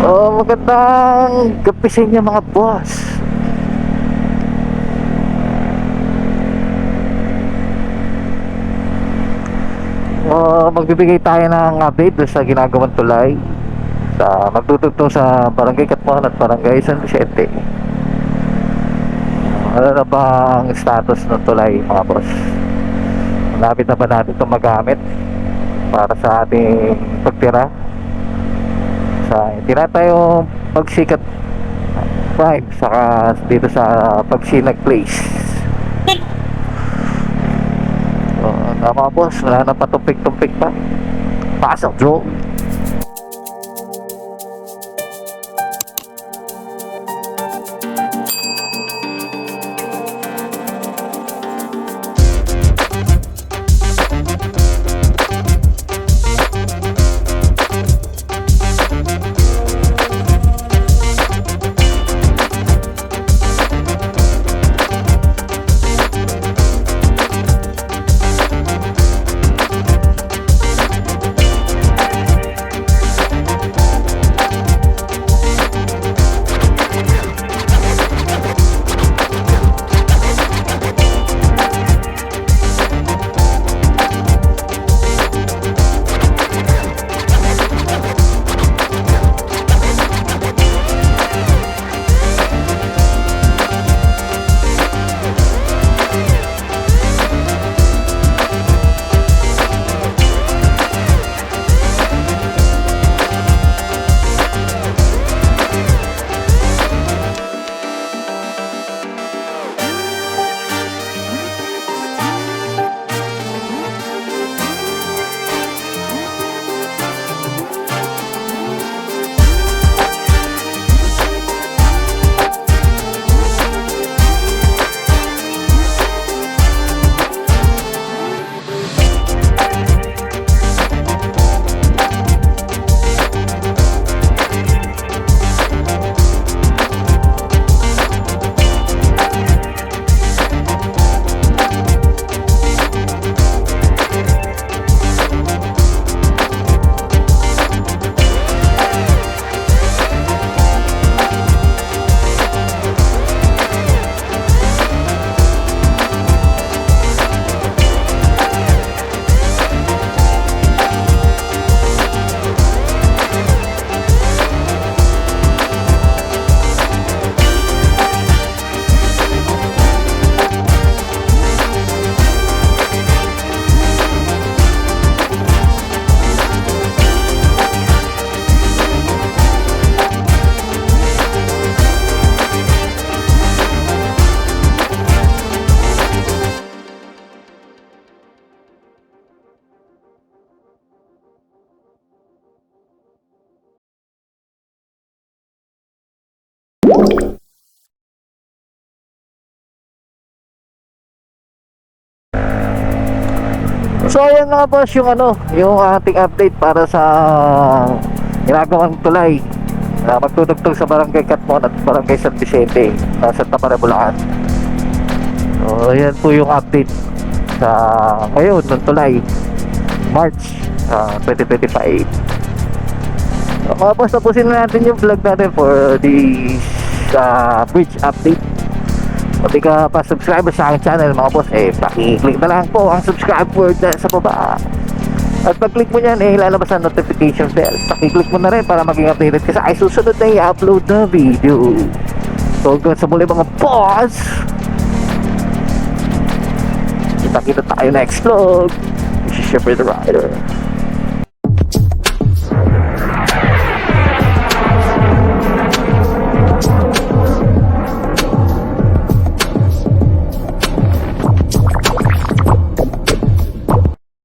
Oh, magandang gabi sa inyo mga boss. Magbibigay tayo ng update doon sa ginagawang tulay sa magtutugtong sa Barangay Katmon at Barangay San Vicente. Ano na ba ang status ng tulay mga boss? Malapit na ba natin itong magamit para sa ating pagtira? Tira tayong pagsikat 5 saka dito sa Pagsinag Place. Tama boss, wala na patumpik-tumpik pa. Pasok drone. So ayan mga boss yung yung ating update para sa ginagawang tulay na magtutugtog sa Barangay Katmon at Barangay San Vicente sa Santa Maria, Bulacan. So ayan po yung update sa ngayon ng tulay March 2025. So mga boss, tapusin na natin yung vlog natin for the bridge update. Kung di ka pa subscriber sa aking channel mga boss, paki-click na lang po ang subscribe word sa baba. At pag-click mo yan, lalabas ang notification bell. Paki-click mo na rin para maging updated ka sa susunod na i-upload na video. So hanggang sa muli mga boss, kita-kita tayo next vlog. This is Shepherd the Rider.